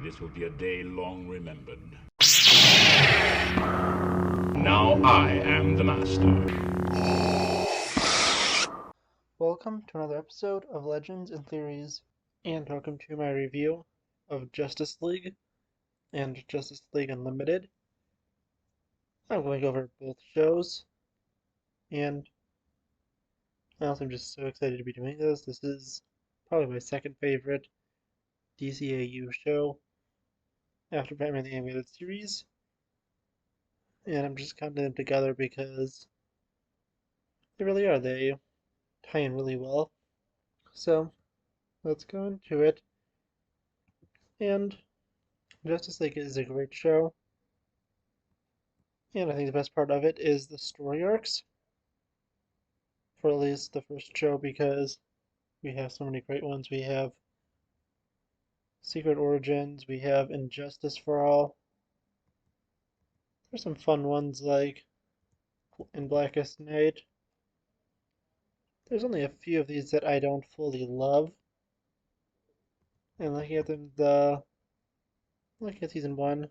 This will be a day long remembered. Now I am the master. Welcome to another episode of Legends and Theories, and welcome to my review of Justice League and Justice League Unlimited. I'm going over both shows, and honestly, I'm just so excited to be doing this. This is probably my second favorite DCAU show after Batman the Animated Series, and I'm just counting them together because they really are. They tie in really well. So, let's go into it. And Justice League is a great show. And I think the best part of it is the story arcs, for at least the first show, because we have so many great ones. We have Secret Origins, we have Injustice for All. There's some fun ones like in Blackest Night. There's only a few of these that I don't fully love. And looking at looking at season one,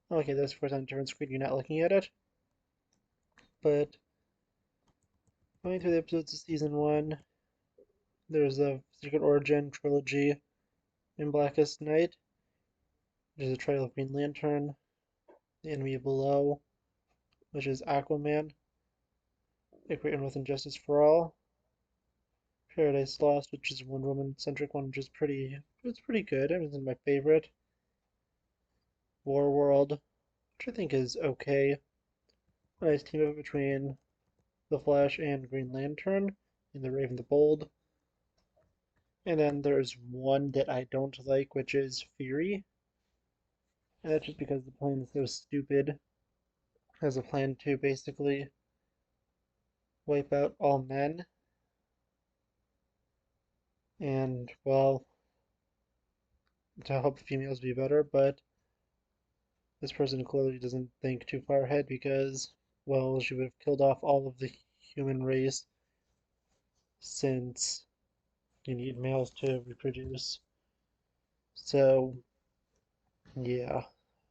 okay, this of course on a different screen, you're not looking at it. But going through the episodes of season one, there's a Secret Origin trilogy in Blackest Night. There's a trial of Green Lantern, The Enemy Below, which is Aquaman, A Great and with Injustice for All, Paradise Lost, which is a Wonder Woman centric one, which is it's pretty good. I mean, it's my favorite. War World, which I think is okay. A nice team up between The Flash and Green Lantern in The Brave and the Bold. And then there's one that I don't like, which is Fury. And that's just because the plan is so stupid. Has a plan to basically wipe out all men. And, well, to help females be better, but this person clearly doesn't think too far ahead because, well, she would have killed off all of the human race since you need males to reproduce. So, yeah.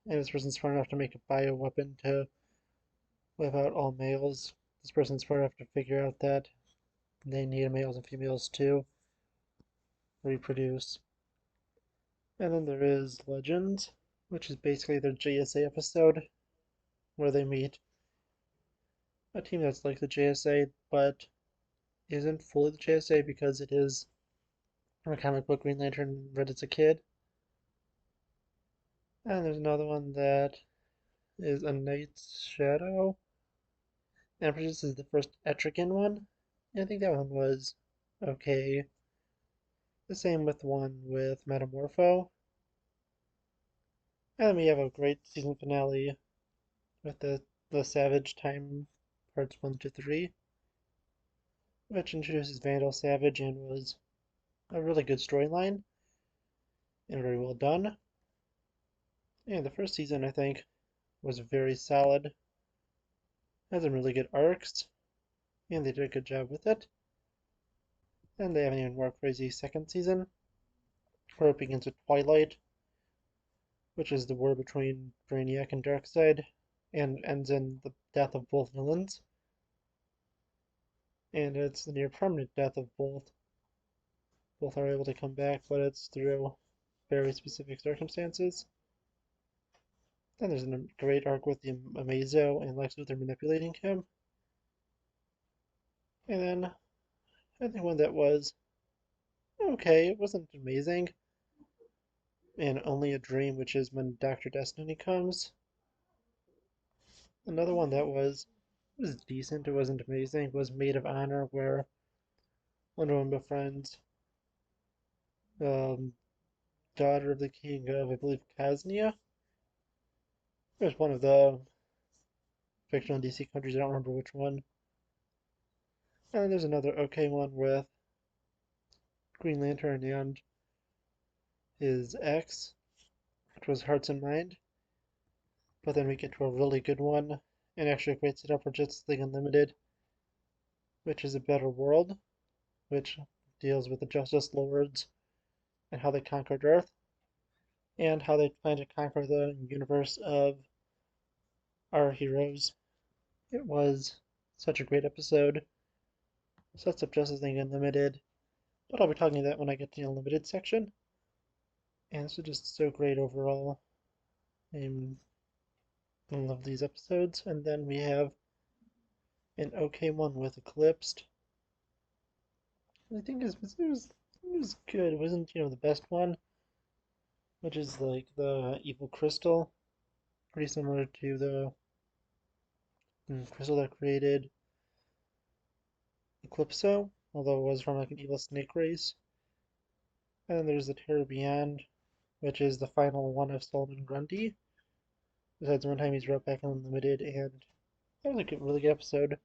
And this person's smart enough to make a bioweapon to wipe out all males. This person's smart enough to figure out that they need males and females to reproduce. And then there is Legends, which is basically their JSA episode where they meet a team that's like the JSA but isn't fully the JSA because it is a comic book Green Lantern read as a kid. And there's another one that is A Knight's Shadow. And this is the first Etrigan one. And I think that one was okay. The same with one with Metamorpho. And then we have a great season finale with the Savage Time parts 1 to 3, which introduces Vandal Savage and was a really good storyline and very well done. And the first season, I think, was very solid. Has some really good arcs, and they did a good job with it. And they have an even more crazy second season, where it begins with Twilight, which is the war between Brainiac and Darkseid, and ends in the death of both villains. And it's the near permanent death of both. Both are able to come back, but it's through very specific circumstances. Then there's a great arc with the Amazo and Lex Luthor manipulating him. And then I think one that was okay, it wasn't amazing. And Only a Dream, which is when Dr. Destiny comes. Another one that was decent, it wasn't amazing, was Maid of Honor, where Wonder Woman befriends um, daughter of the king of, I believe, Kaznia. It was one of the fictional DC countries, I don't remember which one. And there's another okay one with Green Lantern and his ex, which was Hearts and Mind. But then we get to a really good one, and actually equates it up for Justice League Unlimited, which is a better world, which deals with the Justice Lords and how they conquered Earth. and how they plan to conquer the universe of our heroes. It was such a great episode. Sets up Justice League Unlimited, but I'll be talking about that when I get to the Unlimited section. And this is just so great overall. I love these episodes. And then we have an okay one with Eclipsed. I think it was good. It wasn't, the best one, which is like the Evil Crystal, pretty similar to the crystal that created Eclipso, although it was from like an evil snake race. And then there's the Terror Beyond, which is the final one of Solomon Grundy. Besides one time he's brought back in Unlimited, and that was a really good episode.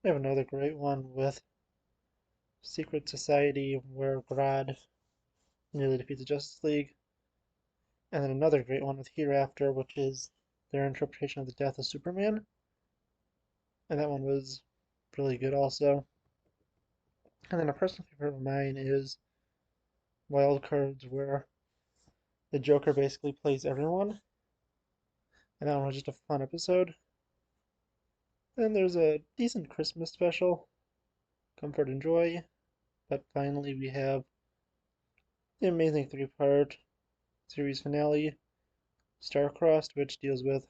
We have another great one with Secret Society, where Grodd nearly defeats the Justice League. And then another great one with Hereafter, which is their interpretation of the death of Superman. And that one was really good also. And then a personal favorite of mine is Wild Cards, where the Joker basically plays everyone. And that one was just a fun episode. Then there's a decent Christmas special, Comfort and Joy. But finally we have the amazing three-part series finale, Starcrossed, which deals with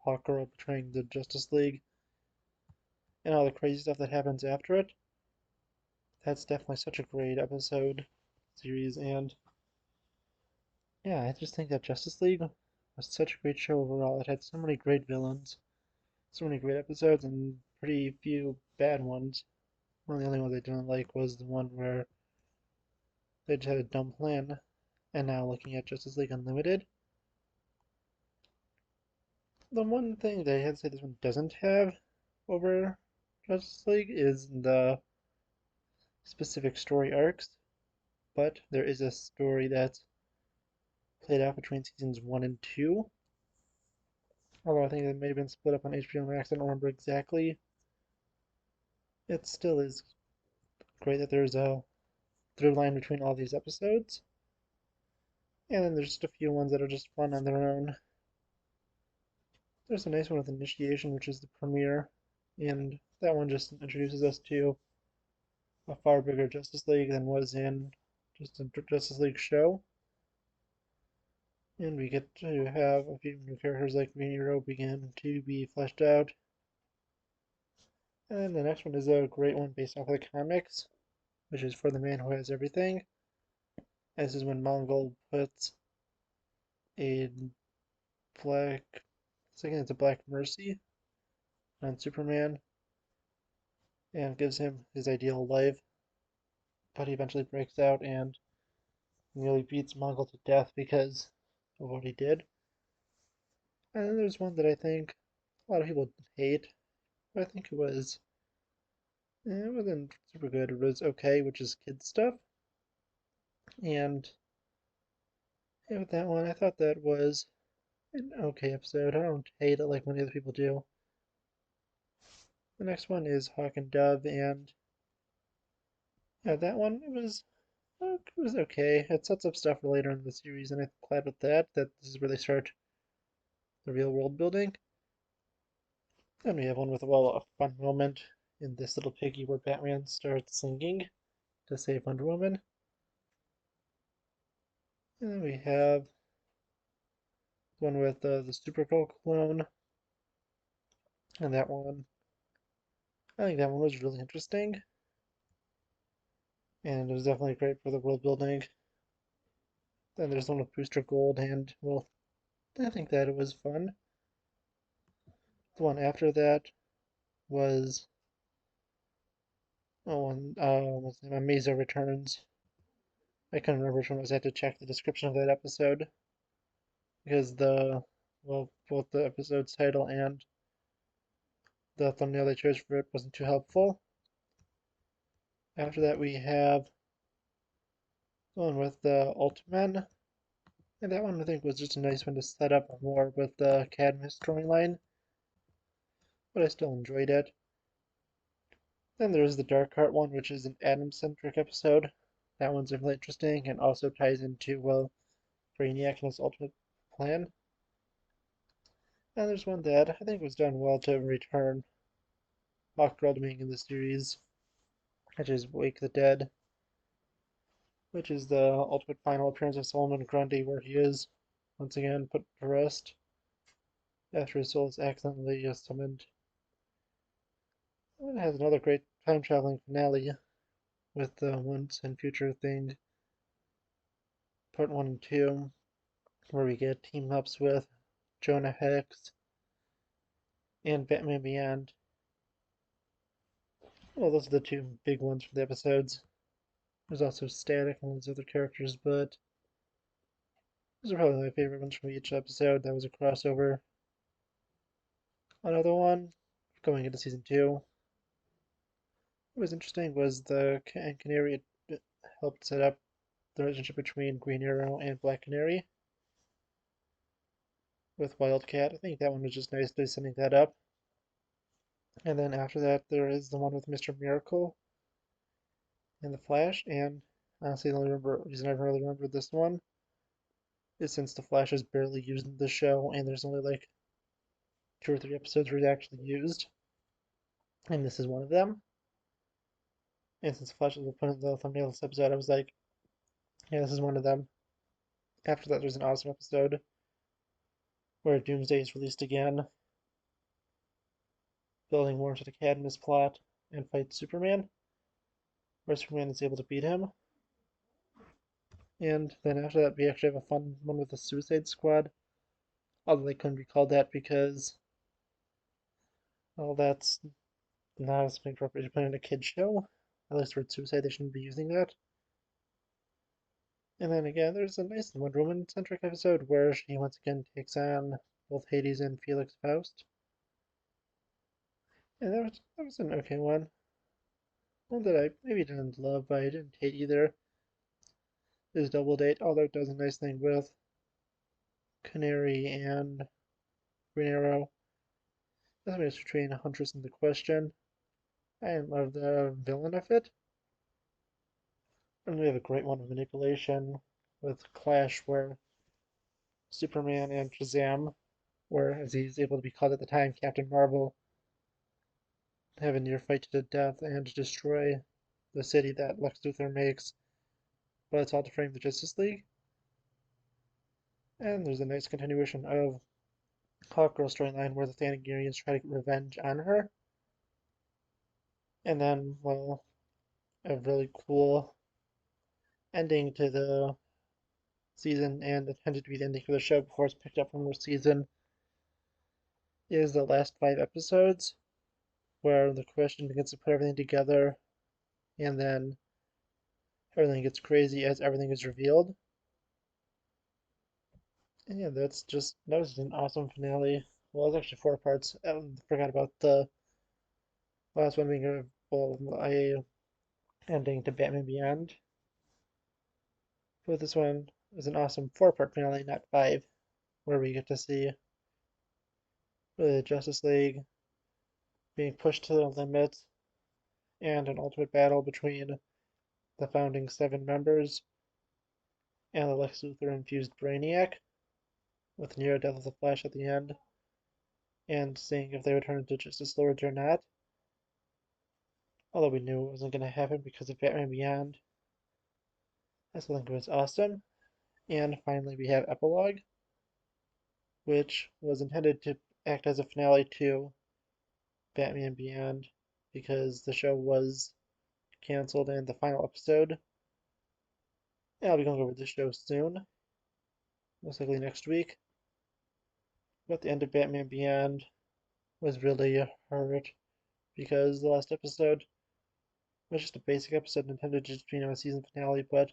Hawkgirl betraying the Justice League and all the crazy stuff that happens after it. That's definitely such a great episode series, and yeah, I just think that Justice League was such a great show overall. It had so many great villains, so many great episodes, and pretty few bad ones. One of the only ones I didn't like was the one where they just had a dumb plan. And now looking at Justice League Unlimited, the one thing that I had to say this one doesn't have over Justice League is the specific story arcs, but there is a story that's played out between seasons 1 and 2. Although I think it may have been split up on HBO Max, I don't remember exactly. It still is great that there's a through line between all these episodes. And then there's just a few ones that are just fun on their own. There's a nice one with Initiation, which is the premiere, and that one just introduces us to a far bigger Justice League than was in just a Justice League show. And we get to have a few new characters like Nero begin to be fleshed out. And the next one is a great one based off of the comics, which is For the Man Who Has Everything. This is when Mongol puts a black, I think it's a black mercy on Superman and gives him his ideal life, but he eventually breaks out and nearly beats Mongol to death because of what he did. And then there's one that I think a lot of people hate, but I think it wasn't super good. It was okay, which is kid stuff. And yeah, with that one, I thought that was an okay episode. I don't hate it like many other people do. The next one is Hawk and Dove, and yeah, that one it was okay. It sets up stuff for later in the series, and I'm glad with that. That this is where they start the real world building. Then we have one with a fun moment in this little piggy where Batman starts singing to save Wonder Woman. And then we have one with the Supergirl clone, and that one I think that one was really interesting, and it was definitely great for the world building. Then there's one with Booster Gold, and well, I think that it was fun. The one after that was what's the name? Amazo Returns. I couldn't remember which one it was. I had to check the description of that episode because both the episode's title and the thumbnail they chose for it wasn't too helpful. After that, we have the one with the Ultimen, and that one I think was just a nice one to set up more with the Cadmus storyline, but I still enjoyed it. Then there's the Dark Heart one, which is an Adam-centric episode. That one's really interesting and also ties into, well, Brainiac and his ultimate plan. And there's one that I think was done well to return Hawkgirl to being in the series, which is Wake the Dead, which is the ultimate final appearance of Solomon Grundy, where he is once again put to rest after his soul is accidentally summoned. And it has another great time traveling finale with the Once and Future thing, part 1 and 2, where we get team ups with Jonah Hex and Batman Beyond. Well, those are the two big ones for the episodes. There's also Static and all these other characters, but those are probably my favorite ones from each episode. That was a crossover. Another one, going into season 2, what was interesting was the Canary helped set up the relationship between Green Arrow and Black Canary with Wildcat. I think that one was just nicely setting that up. And then after that, there is the one with Mr. Miracle and the Flash. And honestly, the only reason I really remember this one is since the Flash is barely used in the show, and there's only like 2 or 3 episodes where it's actually used, and this is one of them. And since the Flash was put in the thumbnail of this episode, I was like, yeah, this is one of them. After that, there's an awesome episode where Doomsday is released again, building more into the Cadmus plot, and fights Superman, where Superman is able to beat him. And then after that, we actually have a fun one with the Suicide Squad. Although they couldn't be called that because, well, that's not as appropriate to put in a kid's show. At least for Suicide, they shouldn't be using that. And then again, there's a nice Wonder Woman-centric episode where she once again takes on both Hades and Felix Faust. And that was an okay one. One that I maybe didn't love, but I didn't hate either. Is Double Date, although it does a nice thing with Canary and Green Arrow. That's what makes between Huntress and the Question. I love the villain of it. And we have a great one of Manipulation with Clash, where Superman and Shazam, where as he's able to be called at the time, Captain Marvel, have a near fight to the death and destroy the city that Lex Luthor makes, but it's all to frame the Justice League. And there's a nice continuation of Hawkgirl storyline where the Thanagarians try to get revenge on her. And then, well, a really cool ending to the season, and intended to be the ending for the show before it's picked up for more season, is the last 5 episodes, where the Question begins to put everything together, and then everything gets crazy as everything is revealed. And yeah, that was an awesome finale. Well, it was actually 4 parts. I forgot about the last one being a ending to Batman Beyond. But this one is an awesome 4-part finale, not 5, where we get to see the Justice League being pushed to the limit, and an ultimate battle between the founding 7 members and the Lex Luthor infused Brainiac, with near death of the Flash at the end, and seeing if they would turn into Justice Lords or not. Although we knew it wasn't going to happen because of Batman Beyond. I still think it was awesome. And finally, we have Epilogue, which was intended to act as a finale to Batman Beyond because the show was canceled in the final episode. And I'll be going over the show soon, most likely next week. But the end of Batman Beyond was really hurt because the last episode was just a basic episode intended to just be a season finale, but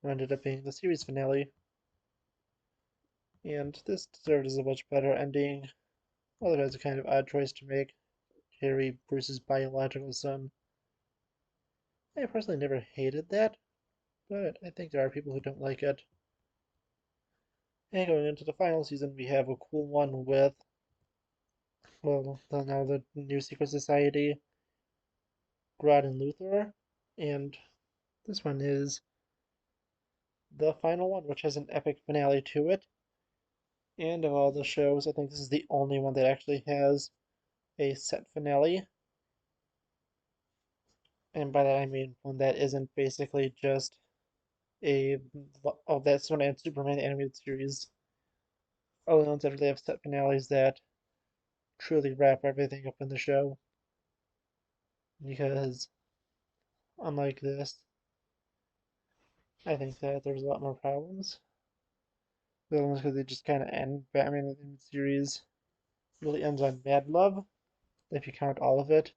ended up being the series finale. And this deserved as a much better ending, although it was a kind of odd choice to make Harry Bruce's biological son. I personally never hated that, but I think there are people who don't like it. And going into the final season, we have a cool one with, well, now the new Secret Society, Grodd and Luthor, and this one is the final one, which has an epic finale to it. And of all the shows, I think this is the only one that actually has a set finale. And by that I mean one that isn't basically just a oh that's one and Superman animated series. All the ones that really have set finales that truly wrap everything up in the show. Because unlike this, I think that there's a lot more problems. The other ones because they just kind of end. Batman animated series really ends on Mad Love, if you count all of it.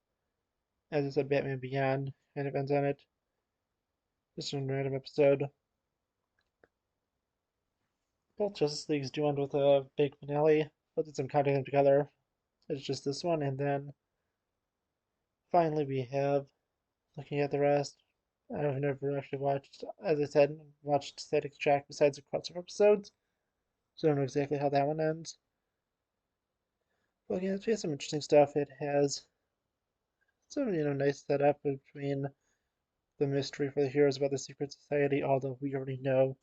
As I said, Batman Beyond kind of ends on it. Just a random episode. Both Justice Leagues do end with a big finale, but since I'm counting them together, it's just this one. And then finally we have, looking at the rest, I've never actually watched, as I said, watched Static Track besides the crossover episodes, so I don't know exactly how that one ends. But again, it has some interesting stuff. It has some, nice setup between the mystery for the heroes about the secret society, although we already know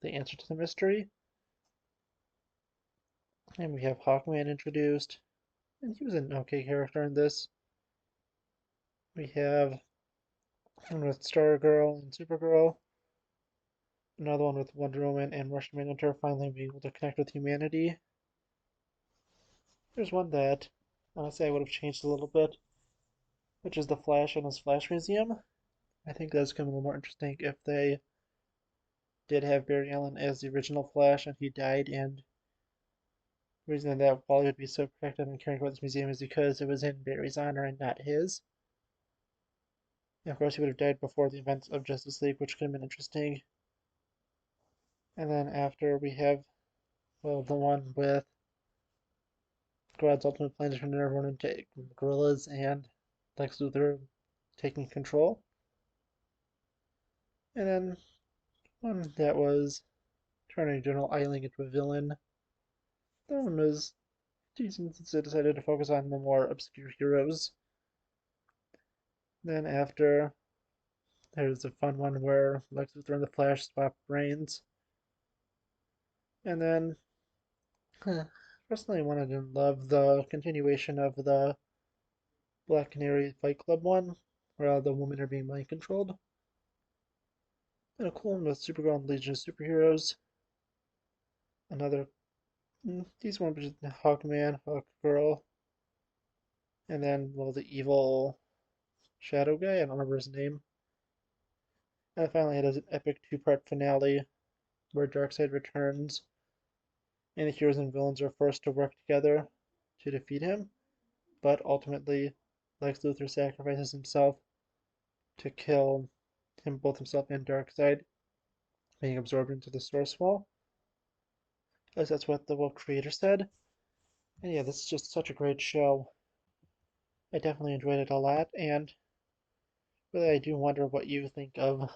the answer to the mystery. And we have Hawkman introduced, and he was an okay character in this. We have one with Stargirl and Supergirl, another one with Wonder Woman and Martian Manhunter finally being able to connect with humanity. There's one that, honestly, I would have changed a little bit, which is the Flash and his Flash Museum. I think that's going to be a little more interesting if they did have Barry Allen as the original Flash and he died, and the reason that Wally would be so protective and caring about this museum is because it was in Barry's honor and not his. And of course, he would have died before the events of Justice League, which could have been interesting. And then after we have, well, the one with Grodd's ultimate plan to turn everyone into gorillas and Lex Luthor taking control. And then one that was turning General Eiling into a villain. That one was decent since they decided to focus on the more obscure heroes. Then after, there's a fun one where Lex Luthor and the Flash swap brains. And then, personally, one I didn't love the continuation of the Black Canary Fight Club one, where all the women are being mind controlled. And a cool one with Supergirl and Legion of Superheroes. Another decent one, which is Hawkman, Hawkgirl, and then, well, the evil Shadow guy, I don't remember his name. And finally, it has an epic two-part finale where Darkseid returns, and the heroes and villains are forced to work together to defeat him. But ultimately, Lex Luthor sacrifices himself to kill both himself and Darkseid, being absorbed into the Source Wall. At least that's what the world creator said. And yeah, this is just such a great show. I definitely enjoyed it a lot, and really I do wonder what you think of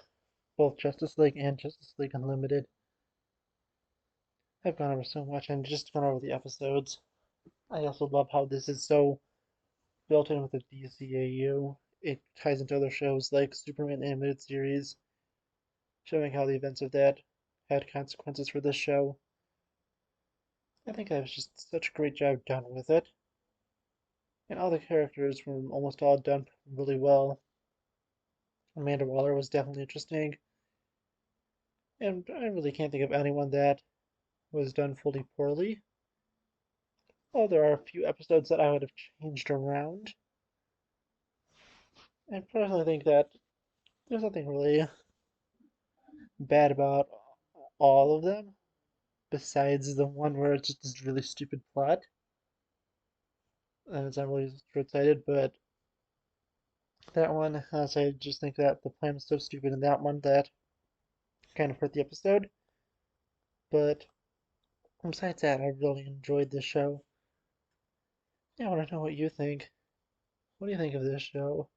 both Justice League and Justice League Unlimited. I've gone over so much and just gone over the episodes. I also love how this is so built in with the DCAU. It ties into other shows like Superman Animated Series, showing how the events of that had consequences for this show. I think that was just such a great job done with it. And all the characters were almost all done really well. Amanda Waller was definitely interesting. And I really can't think of anyone that was done fully poorly. Oh, there are a few episodes that I would have changed around. I personally think that there's nothing really bad about all of them, besides the one where it's just this really stupid plot. And it's not really short-sighted, but that one, I just think that the plan was so stupid in that one that kind of hurt the episode. But besides that, I really enjoyed this show. Yeah, I want to know what you think. What do you think of this show?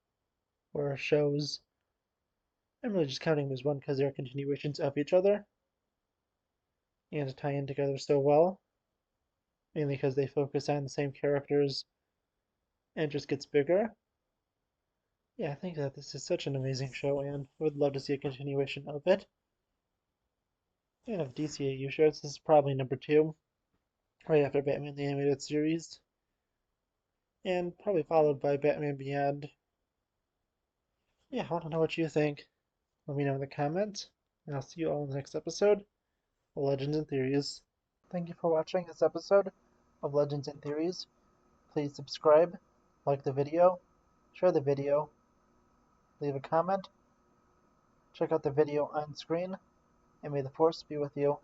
Or shows? I'm really just counting them as one because they're continuations of each other and tie in together so well. Mainly because they focus on the same characters and just gets bigger. Yeah, I think that this is such an amazing show and would love to see a continuation of it. And of DCAU shows, this is probably number 2, right after Batman the Animated Series, and probably followed by Batman Beyond. Yeah, I want to know what you think. Let me know in the comments, and I'll see you all in the next episode of Legends and Theories. Thank you for watching this episode of Legends and Theories. Please subscribe, like the video, share the video, leave a comment, check out the video on screen, and may the Force be with you.